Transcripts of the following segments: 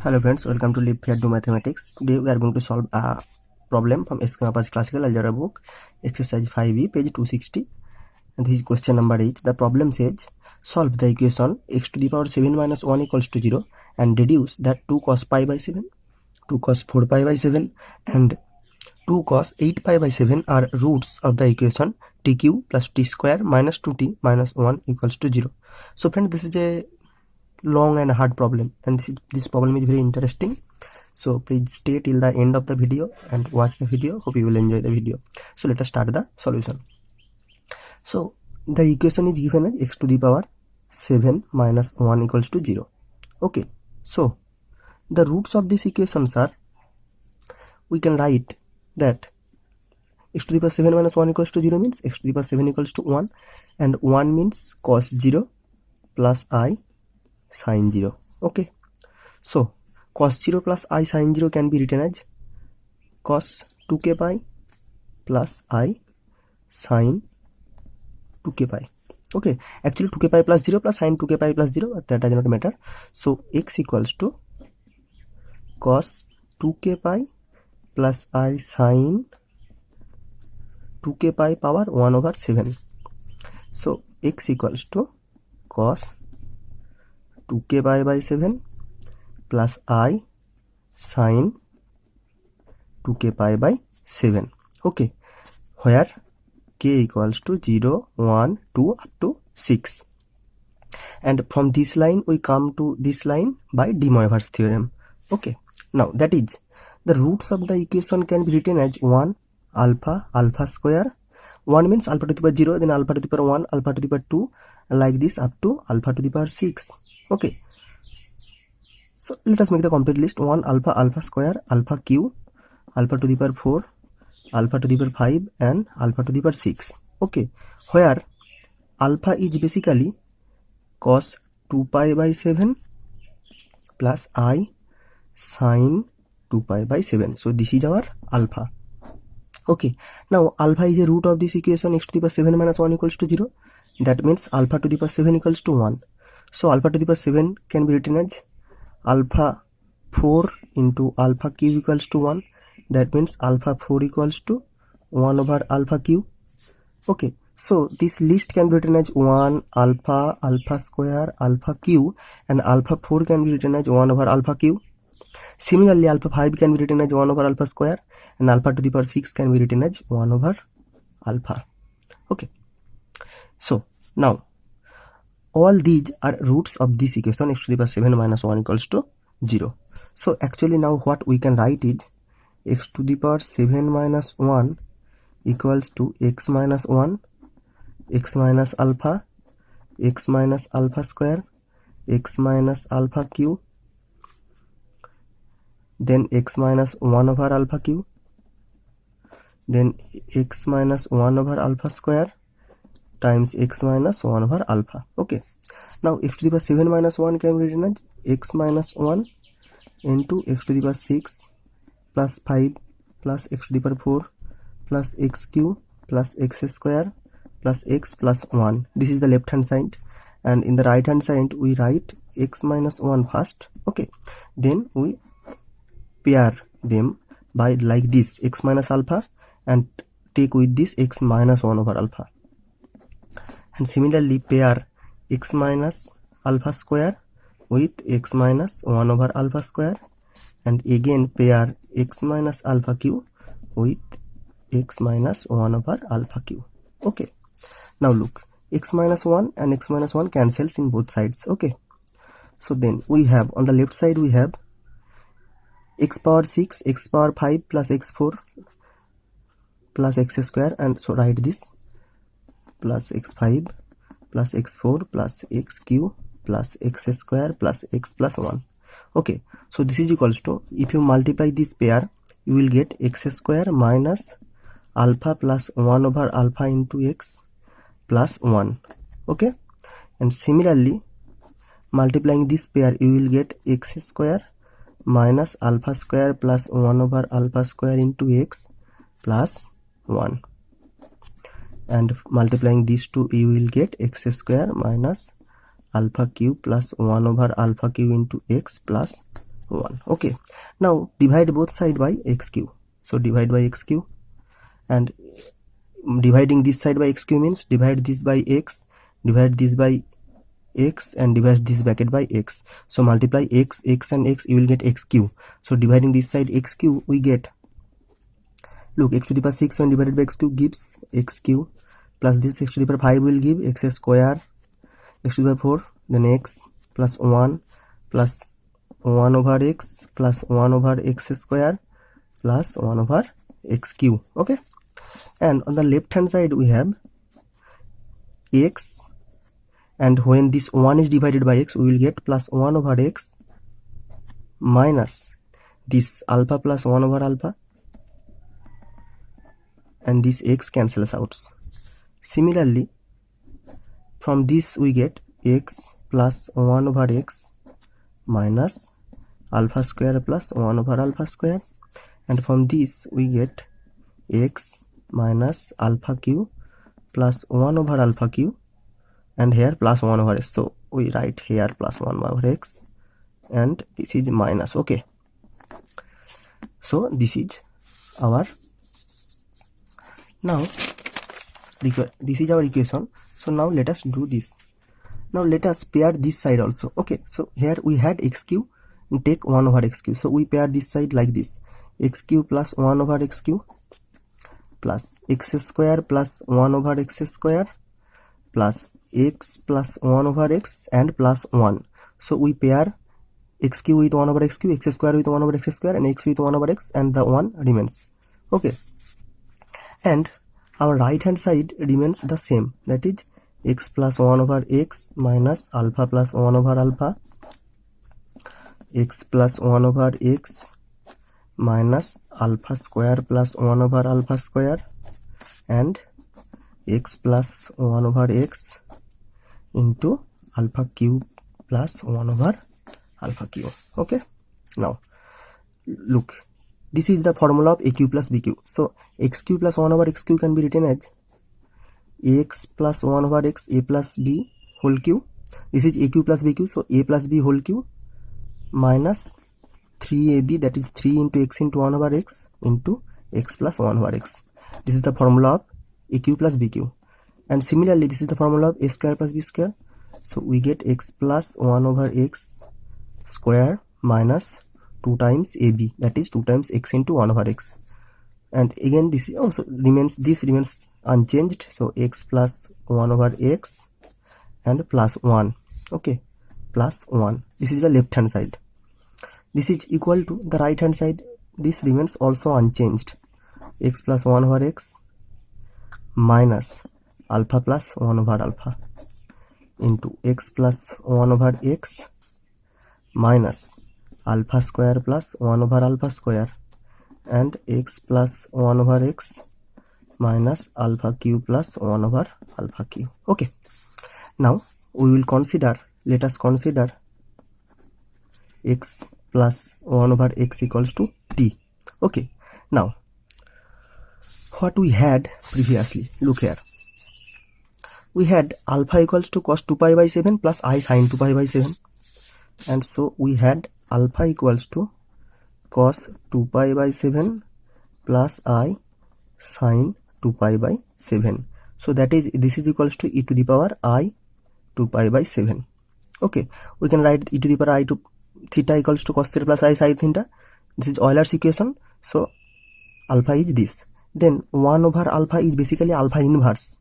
Hello friends, welcome to Live Fair Do Mathematics. Today we are going to solve a problem from SQM Apache Classical Algebra book, exercise 5e, page 260. And this is question number 8. The problem says, solve the equation x to the power 7 minus 1 equals to 0 and deduce that 2 cos pi by 7, 2 cos 4 pi by 7 and 2 cos 8 pi by 7 are roots of the equation tq plus t square minus 2t minus 1 equals to 0. So friends, this is a long and hard problem, and this problem is very interesting, so please stay till the end of the video and watch the video. Hope you will enjoy the video. So let us start the solution. So the equation is given as x to the power 7 minus 1 equals to 0. Okay, so the roots of this equations are, we can write that x to the power 7 minus 1 equals to 0 means x to the power 7 equals to 1, and 1 means cos 0 plus I sin 0. Okay, so cos 0 plus I sin 0 can be written as cos 2k pi plus I sin 2k pi. Okay, actually 2k pi plus 0 plus sin 2k pi plus 0, that does not matter. So x equals to cos 2k pi plus I sin 2k pi power 1 over 7. So x equals to cos 2k pi by 7 plus I sin 2k pi by 7. Okay, where k equals to 0, 1, 2 up to 6. And from this line we come to this line by De Moivre's theorem. Okay, now that is, the roots of the equation can be written as 1 alpha square. 1 means alpha to the power 0, then alpha to the power 1, alpha to the power 2, like this up to alpha to the power 6. Okay, so let us make the complete list. 1 alpha square, alpha q, alpha to the power 4, alpha to the power 5 and alpha to the power 6. Okay, where alpha is basically cos 2 pi by 7 plus I sin 2 pi by 7. So this is our alpha. Okay, now alpha is a root of this equation x to the power 7 minus 1 equals to 0. That means alpha to the power 7 equals to 1. So alpha to the power 7 can be written as alpha 4 into alpha q equals to 1. That means alpha 4 equals to 1 over alpha q. Okay, so this list can be written as 1 alpha square alpha q, and alpha 4 can be written as 1 over alpha q. Similarly, alpha 5 can be written as 1 over alpha square, and alpha to the power 6 can be written as 1 over alpha. Okay, so now all these are roots of this equation x to the power 7 minus 1 equals to 0. So actually now what we can write is x to the power 7 minus 1 equals to x minus 1, x minus alpha square, x minus alpha q, then x minus 1 over alpha q, then x minus 1 over alpha square times x minus 1 over alpha. Okay, now x to the power 7 minus 1 can be written as x minus 1 into x to the power 6 plus 5 plus x to the power 4 plus x cube plus x square plus x plus 1. This is the left hand side, and in the right hand side we write x minus 1 first. Okay, then we pair them by like this, x minus alpha, and take with this x minus 1 over alpha, and similarly pair x minus alpha square with x minus 1 over alpha square, and again pair x minus alpha cube with x minus 1 over alpha cube. Okay, now look, x minus 1 and x minus 1 cancels in both sides. Okay, so then we have on the left side we have x power 6, x power 5 plus x4 plus x square, and so write this plus x5 plus x4 plus x cube plus x square plus x plus 1. Okay, so this is equals to, if you multiply this pair you will get x square minus alpha plus 1 over alpha into x plus 1. Okay, and similarly multiplying this pair you will get x square minus alpha square plus 1 over alpha square into x plus 1, and multiplying these two you will get x square minus alpha cube plus 1 over alpha cube into x plus 1. Okay, now divide both side by x cube. So divide by x cube, and dividing this side by x cube means divide this by x, divide this by x, and divide this bracket by x. So multiply x, x and x, you will get x cube. So dividing this side x cube, we get, look, x to the power 6 when divided by x cube gives x cube, plus this x to the power 5 will give x square, x to the power 4, then x plus 1 plus 1 over x plus 1 over x square plus 1 over x cube. Okay, and on the left hand side we have x, and when this 1 is divided by x, we will get plus 1 over x minus this alpha plus 1 over alpha, and this x cancels out. Similarly, from this we get x plus 1 over x minus alpha square plus 1 over alpha square, and from this we get x minus alpha cube plus 1 over alpha cube, and here plus 1 over x. So we write here plus 1 over x, and this is minus. Okay, so this is our, now this is our equation. So now let us do this. Now let us pair this side also. Okay, so here we had x cube, and take 1 over x cube. So we pair this side like this, x cube plus 1 over x cube plus x square plus 1 over x square plus x plus 1 over x and plus 1. So we pair x cube with 1 over x cube, x square with 1 over x square, and x with 1 over x, and the 1 remains. Okay, and our right hand side remains the same, that is x plus 1 over x minus alpha plus 1 over alpha, x plus 1 over x minus alpha square plus 1 over alpha square, and x plus 1 over x into alpha cube plus 1 over alpha cube. Okay, now look, this is the formula of a cube plus b cube. So x cube plus 1 over x cube can be written as ax plus 1 over x a plus b whole cube. This is a cube plus b cube, so a plus b whole cube minus 3ab, that is 3 into x into 1 over x into x plus 1 over x. This is the formula of a cube plus b cube. And similarly, this is the formula of a square plus b square. So we get x plus 1 over x square minus 2 times ab, that is 2 times x into 1 over x. And again this also remains, this remains unchanged, so x plus 1 over x and plus 1. Okay, plus 1. This is the left hand side. This is equal to the right hand side. This remains also unchanged, x plus 1 over x minus alpha plus 1 over alpha into x plus 1 over x minus alpha square plus 1 over alpha square, and x plus 1 over x minus alpha cube plus 1 over alpha cube. Okay, now we will consider, let us consider x plus 1 over x equals to t. Okay, now what we had previously, look here, we had alpha equals to cos 2 pi by 7 plus I sin 2 pi by 7, and so we had alpha equals to cos 2 pi by 7 plus I sin 2 pi by 7. So that is, this is equals to e to the power I 2 pi by 7. Okay, we can write e to the power I to theta equals to cos theta plus I sin theta. This is Euler's equation. So alpha is this. Then 1 over alpha is basically alpha inverse.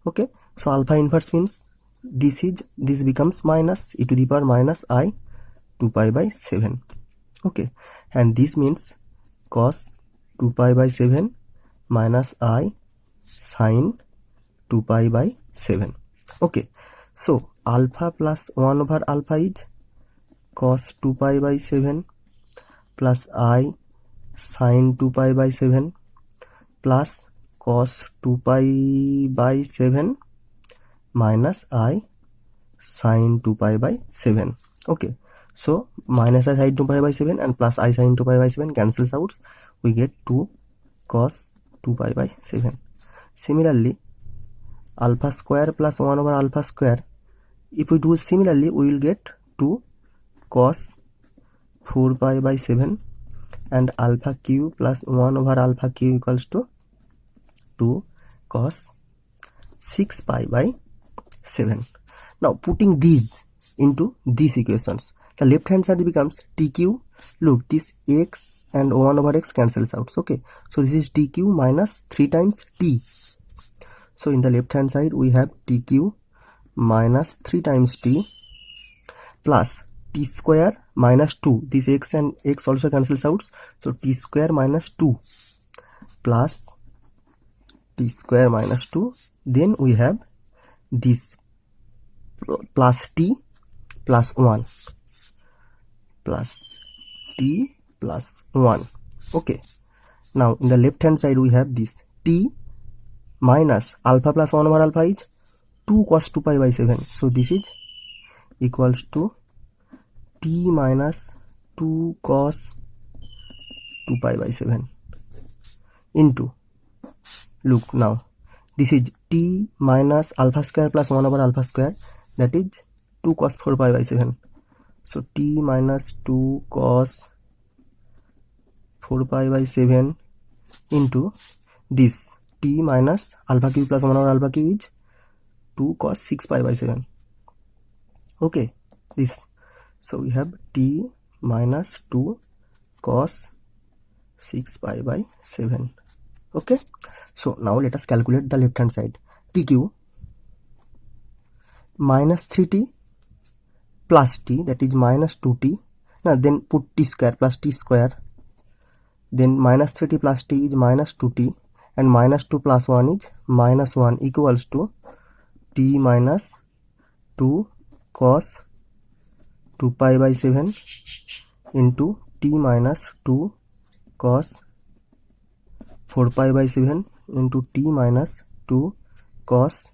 Okay, so alpha inverse means this becomes minus e to the power minus I 2 pi by 7. Okay, and this means cos 2 pi by 7 minus I sin 2 pi by 7. Okay, so alpha plus 1 over alpha is cos 2 pi by 7 plus I sin 2 pi by 7 plus cos 2 pi by 7 minus I sin 2 pi by 7. Okay, so minus I sin 2 pi by 7 and plus I sin 2 pi by 7 cancels out. We get 2 cos 2 pi by 7. Similarly, alpha square plus 1 over alpha square, if we do similarly, we will get 2 cos 4 pi by 7 and alpha q plus 1 over alpha q equals to 2 cos 6 pi by 7. Now putting these into these equations, the left hand side becomes tq. Look, this x and 1 over x cancels out. Okay, so this is tq minus 3 times t. So in the left hand side we have tq minus 3 times t plus t square minus 2. This x and x also cancels out. So t square minus 2 plus t square minus 2. Then we have this plus t plus 1 plus t plus 1. Okay, now in the left hand side we have this t minus alpha plus 1 over alpha is 2 cos 2 pi by 7. So this is equals to t minus 2 cos 2 pi by 7 into, look now, this is t minus alpha square plus 1 over alpha square, that is 2 cos 4 pi by 7. So t minus 2 cos 4 pi by 7 into this t minus alpha q plus 1 over alpha q is 2 cos 6 pi by 7. Okay, this. So we have t minus 2 cos 6 pi by 7. Okay, so now let us calculate the left hand side. tq minus 3t plus t, that is minus 2t. Now then put t square plus t square, then minus 3t plus t is minus 2t, and minus 2 plus 1 is minus 1 equals to t minus 2 cos 2 pi by 7 into t minus 2 cos 4 pi by 7 into t minus 2 cos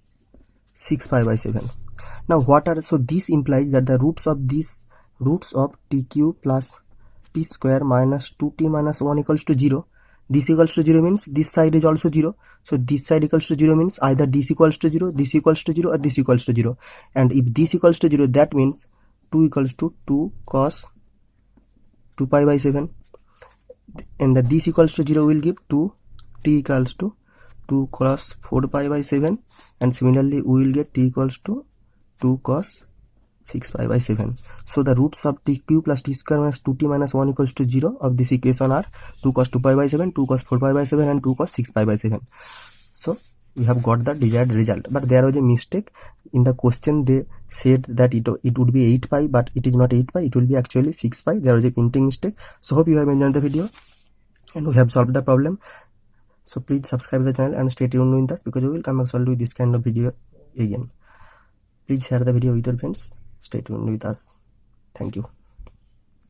6 pi by 7. Now what are, so this implies that the roots of tq plus t square minus 2t minus 1 equals to 0. This equals to 0 means this side is also 0. So this side equals to 0 means either this equals to 0, this equals to 0, or this equals to 0. And if this equals to 0, that means 2 equals to 2 cos 2 pi by 7. And the this equals to 0 will give 2, t equals to 2 cos 4 pi by 7. And similarly we will get t equals to 2 cos 6 pi by 7. So the roots of tq plus t square minus 2t minus 1 equals to 0 of this equation are 2 cos 2 pi by 7, 2 cos 4 pi by 7 and 2 cos 6 pi by 7. So we have got the desired result, but there was a mistake in the question. They said that it would be 8 pi, but it is not 8 pi, it will be actually 6 pi. There was a printing mistake. So hope you have enjoyed the video and we have solved the problem. So please subscribe the channel and stay tuned with us, because we will come back with this kind of video again. Please share the video with your friends. Stay tuned with us. Thank you.